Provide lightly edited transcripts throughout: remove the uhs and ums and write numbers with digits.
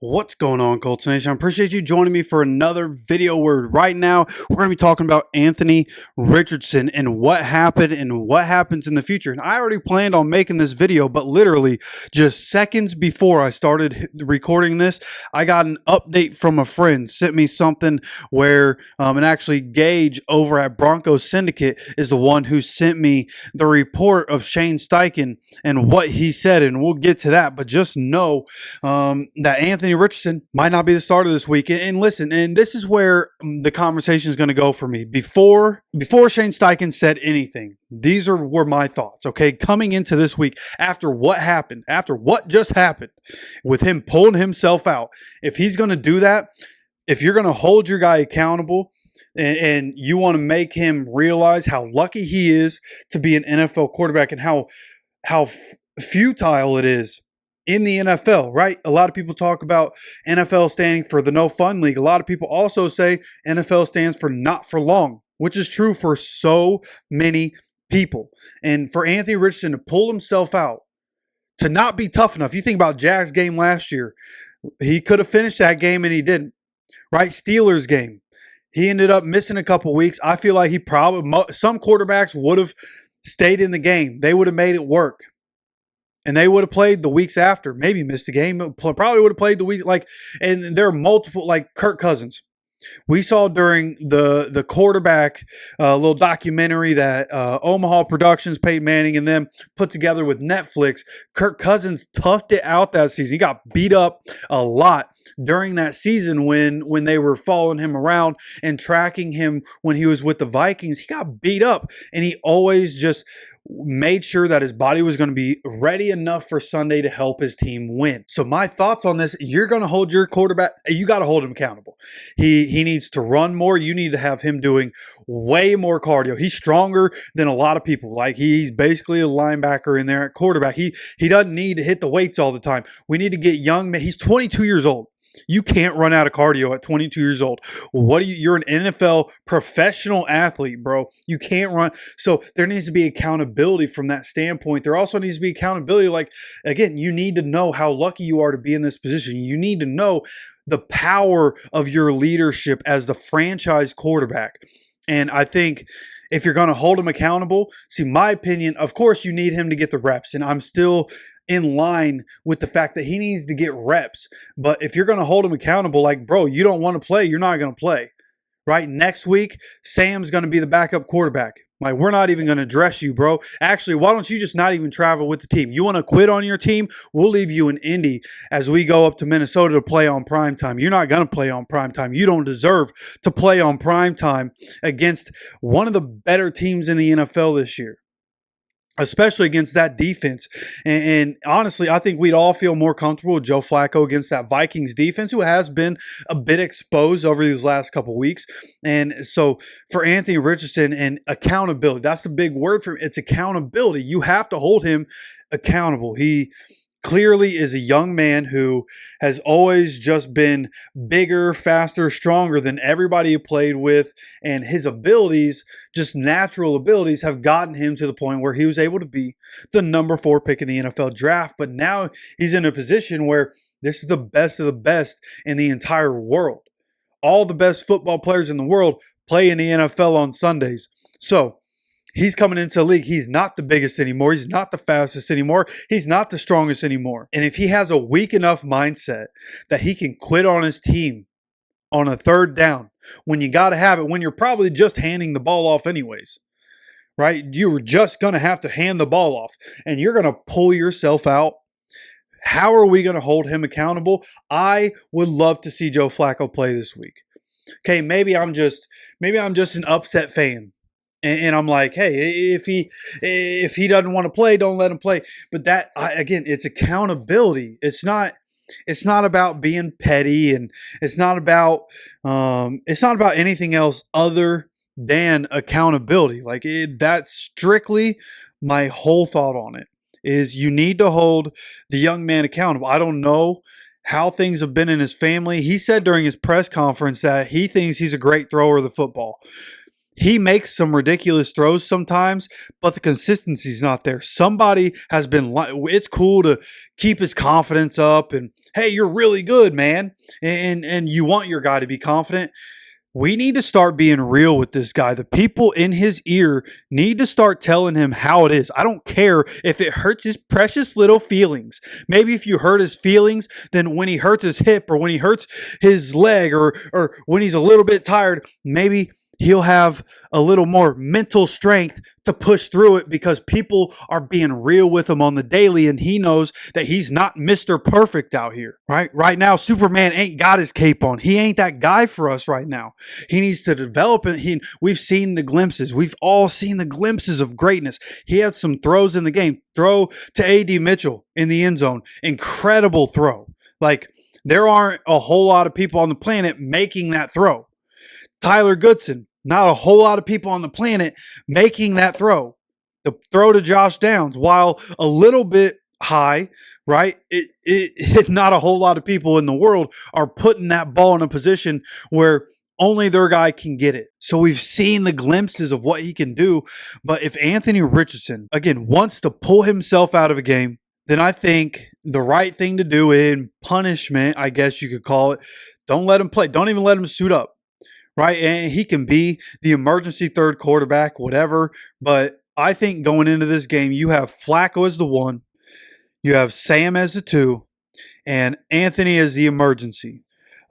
What's going on, Colts Nation? I appreciate you joining me for another video where right now we're going to be talking about Anthony Richardson and what happened and what happens in the future. And I already planned on making this video, but literally just seconds before I started recording this, I got an update from a friend, sent me something where, and actually Gage over at Broncos Syndicate is the one who sent me the report of Shane Steichen and what he said, and we'll get to that. But just know that Anthony Richardson might not be the starter this week. And listen, and this is where the conversation is going to go for me. Before Shane Steichen said anything, these were my thoughts, okay? Coming into this week, after what happened, after what just happened with him pulling himself out, if he's going to do that, if you're going to hold your guy accountable, and you want to make him realize how lucky he is to be an NFL quarterback and how futile it is in the NFL, right? A lot of people talk about NFL standing for the no fun league. A lot of people also say NFL stands for not for long, which is true for so many people. And for Anthony Richardson to pull himself out, to not be tough enough. You think about Jags game last year. He could have finished that game and he didn't, right? Steelers game. He ended up missing a couple weeks. I feel like some quarterbacks would have stayed in the game. They would have made it work. And they would have played the weeks after. Maybe missed a game. Probably would have played the week. And there are multiple, like Kirk Cousins. We saw during the quarterback little documentary that Omaha Productions, Peyton Manning, and them put together with Netflix. Kirk Cousins toughed it out that season. He got beat up a lot during that season when they were following him around and tracking him when he was with the Vikings. He got beat up, and he always just made sure that his body was going to be ready enough for Sunday to help his team win. So my thoughts on this, you're going to hold your quarterback, you got to hold him accountable. He needs to run more. You need to have him doing way more cardio. He's stronger than a lot of people. Like he's basically a linebacker in there at quarterback. He doesn't need to hit the weights all the time. We need to get young men. He's 22 years old. You can't run out of cardio at 22 years old. You're an NFL professional athlete, bro. You can't run. So there needs to be accountability from that standpoint. There also needs to be accountability. Like, again, you need to know how lucky you are to be in this position. You need to know the power of your leadership as the franchise quarterback. And I think if you're going to hold him accountable, see, my opinion, of course, you need him to get the reps. And I'm still in line with the fact that he needs to get reps. But if you're going to hold him accountable, like, bro, you don't want to play, you're not going to play. Right? Next week, Sam's going to be the backup quarterback. Like, we're not even going to dress you, bro. Actually, why don't you just not even travel with the team? You want to quit on your team? We'll leave you in Indy as we go up to Minnesota to play on primetime. You're not going to play on primetime. You don't deserve to play on primetime against one of the better teams in the NFL this year, especially against that defense. And honestly, I think we'd all feel more comfortable with Joe Flacco against that Vikings defense, who has been a bit exposed over these last couple of weeks. And so for Anthony Richardson, and accountability, that's the big word for him. It's accountability. You have to hold him accountable. He clearly is a young man who has always just been bigger, faster, stronger than everybody he played with. And his abilities, just natural abilities, have gotten him to the point where he was able to be the number 4 pick in the NFL draft. But now he's in a position where this is the best of the best in the entire world. All the best football players in the world play in the NFL on Sundays. So he's coming into the league. He's not the biggest anymore. He's not the fastest anymore. He's not the strongest anymore. And if he has a weak enough mindset that he can quit on his team on a third down, when you got to have it, when you're probably just handing the ball off anyways, right? You were just going to have to hand the ball off, and you're going to pull yourself out. How are we going to hold him accountable? I would love to see Joe Flacco play this week. Okay, maybe I'm just an upset fan. And I'm like, hey, if he doesn't want to play, don't let him play. But again, it's accountability. It's not about being petty, and it's not about anything else other than accountability. Like that's strictly my whole thought on it. Is you need to hold the young man accountable. I don't know how things have been in his family. He said during his press conference that he thinks he's a great thrower of the football. he makes some ridiculous throws sometimes, but the consistency's not there. Somebody has been, it's cool to keep his confidence up and, hey, you're really good, man. And you want your guy to be confident. We need to start being real with this guy. The people in his ear need to start telling him how it is. I don't care if it hurts his precious little feelings. Maybe if you hurt his feelings, then when he hurts his hip or when he hurts his leg or when he's a little bit tired, maybe he'll have a little more mental strength to push through it because people are being real with him on the daily and he knows that he's not Mr. Perfect out here, right? Right now, Superman ain't got his cape on. He ain't that guy for us right now. He needs to develop it. We've seen the glimpses. We've all seen the glimpses of greatness. He had some throws in the game. Throw to A.D. Mitchell in the end zone. Incredible throw. Like, there aren't a whole lot of people on the planet making that throw. Tyler Goodson, not a whole lot of people on the planet making that throw. The throw to Josh Downs, while a little bit high, right? Not a whole lot of people in the world are putting that ball in a position where only their guy can get it. So we've seen the glimpses of what he can do. But if Anthony Richardson, again, wants to pull himself out of a game, then I think the right thing to do in punishment, I guess you could call it, don't let him play. Don't even let him suit up. Right, and he can be the emergency third quarterback, whatever. But I think going into this game, you have Flacco as the 1, you have Sam as the 2, and Anthony as the emergency.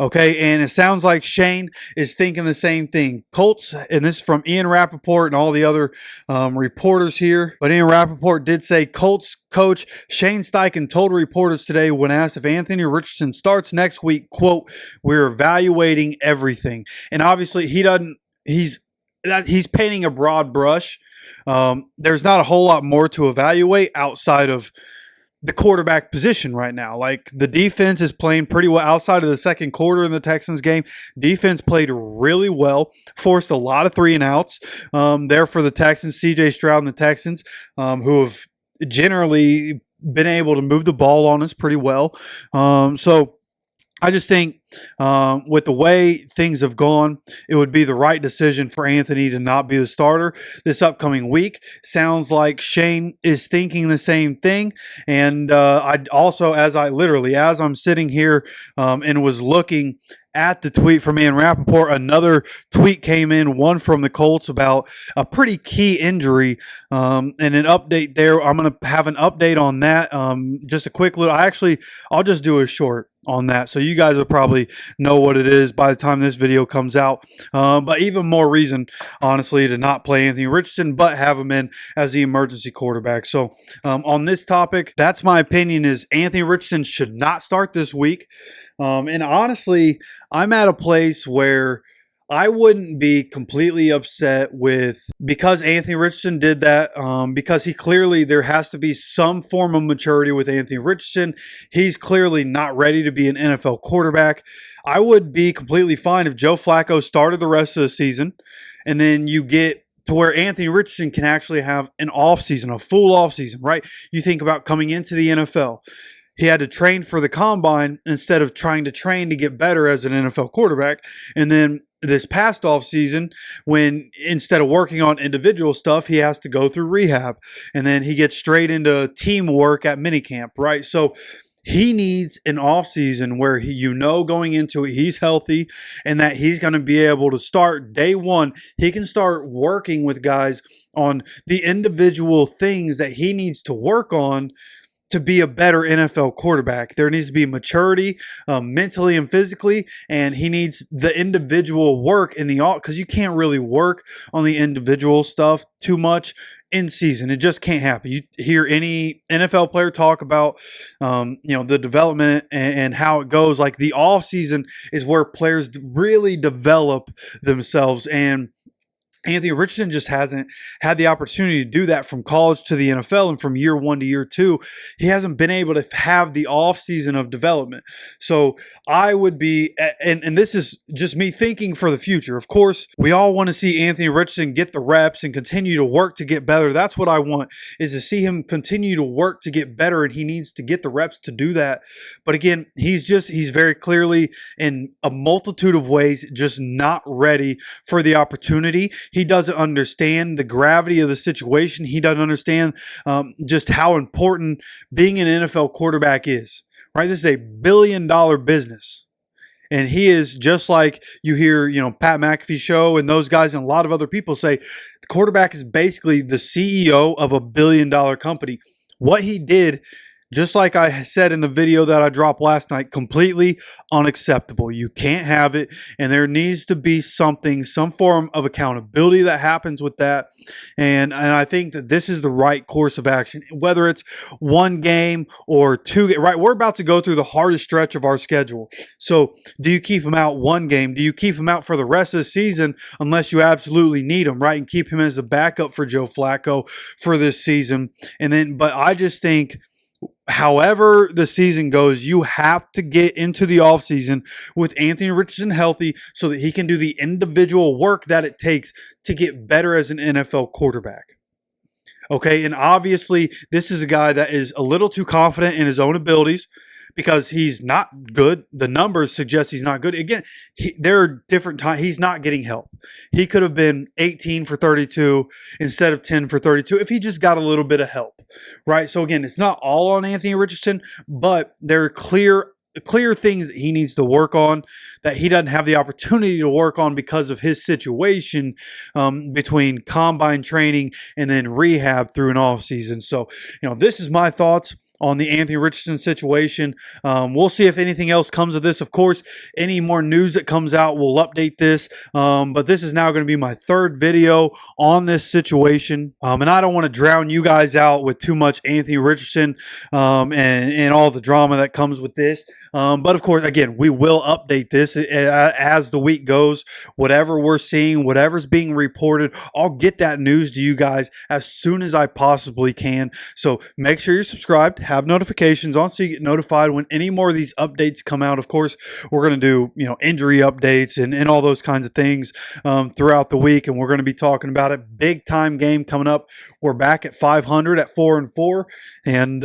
Okay, and it sounds like Shane is thinking the same thing. Colts, and this is from Ian Rappaport and all the other reporters here, but Ian Rappaport did say Colts coach Shane Steichen told reporters today when asked if Anthony Richardson starts next week, quote, "We're evaluating everything." And obviously he's painting a broad brush. There's not a whole lot more to evaluate outside of the quarterback position right now. Like, the defense is playing pretty well outside of the second quarter in the Texans game. Defense played really well, forced a lot of 3 and outs there for the Texans. CJ Stroud and the Texans, who have generally been able to move the ball on us pretty well. So I just think with the way things have gone, it would be the right decision for Anthony to not be the starter this upcoming week. Sounds like Shane is thinking the same thing. And I also, as I'm sitting here and was looking at the tweet from Ian Rappaport, another tweet came in, one from the Colts about a pretty key injury and an update there. I'm going to have an update on that. Just a quick little, I'll just do a short on that. So you guys will probably know what it is by the time this video comes out. But even more reason, honestly, to not play Anthony Richardson, but have him in as the emergency quarterback. So on this topic, that's my opinion, is Anthony Richardson should not start this week. And honestly, I'm at a place where I wouldn't be completely upset because Anthony Richardson did that, because there has to be some form of maturity with Anthony Richardson. He's clearly not ready to be an NFL quarterback. I would be completely fine if Joe Flacco started the rest of the season, and then you get to where Anthony Richardson can actually have an offseason, a full offseason, right? You think about coming into the NFL. He had to train for the combine instead of trying to train to get better as an NFL quarterback. And then this past offseason, when instead of working on individual stuff, he has to go through rehab. And then he gets straight into teamwork at minicamp, right? So he needs an offseason where going into it, he's healthy and that he's going to be able to start day one. He can start working with guys on the individual things that he needs to work on to be a better NFL quarterback. There needs to be maturity mentally and physically, and he needs the individual work in because you can't really work on the individual stuff too much in season. It just can't happen. You hear any NFL player talk about the development and how it goes. Like, the off season is where players really develop themselves, and Anthony Richardson just hasn't had the opportunity to do that from college to the NFL, and from year 1 to year 2, he hasn't been able to have the off season of development. So I would be, and this is just me thinking for the future. Of course, we all want to see Anthony Richardson get the reps and continue to work to get better. That's what I want, is to see him continue to work to get better, and he needs to get the reps to do that. But again, he's very clearly, in a multitude of ways, just not ready for the opportunity. He doesn't understand the gravity of the situation. He doesn't understand just how important being an NFL quarterback is, right? This is a billion-dollar business. And he is, just like you hear, Pat McAfee show and those guys and a lot of other people say, the quarterback is basically the CEO of a billion-dollar company. What he did, just like I said in the video that I dropped last night, completely unacceptable. You can't have it, and there needs to be some form of accountability that happens with that. And I think that this is the right course of action, whether it's one game or two. Right, we're about to go through the hardest stretch of our schedule. So, do you keep him out one game? Do you keep him out for the rest of the season unless you absolutely need him, right? And keep him as a backup for Joe Flacco for this season. But I just think, however the season goes, you have to get into the offseason with Anthony Richardson healthy so that he can do the individual work that it takes to get better as an NFL quarterback. Okay, and obviously this is a guy that is a little too confident in his own abilities because he's not good. The numbers suggest he's not good. Again, there are different times. He's not getting help. He could have been 18 for 32 instead of 10 for 32 if he just got a little bit of help, right? So again, it's not all on Anthony Richardson, but there are clear things that he needs to work on that he doesn't have the opportunity to work on because of his situation between combine training and then rehab through an offseason. So, this is my thoughts on the Anthony Richardson situation. We'll see if anything else comes of this. Of course, any more news that comes out, we'll update this. But this is now going to be my third video on this situation. And I don't want to drown you guys out with too much Anthony Richardson and all the drama that comes with this. But of course, again, we will update this as the week goes. Whatever we're seeing, whatever's being reported, I'll get that news to you guys as soon as I possibly can. So make sure you're subscribed, have notifications on so you get notified when any more of these updates come out. Of course, we're going to do injury updates and all those kinds of things throughout the week, and we're going to be talking about it. Big time game coming up. We're back at 500 at 4-4, and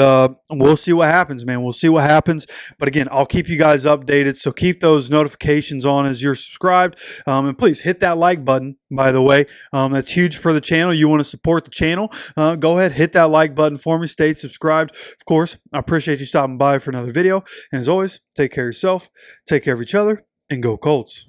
we'll see what happens, man. We'll see what happens. But again, I'll keep you guys updated, so keep those notifications on as you're subscribed, and please hit that like button. By the way, that's huge for the channel. You want to support the channel, go ahead, hit that like button for me. Stay subscribed. Of course, I appreciate you stopping by for another video. And as always, take care of yourself, take care of each other, and go Colts.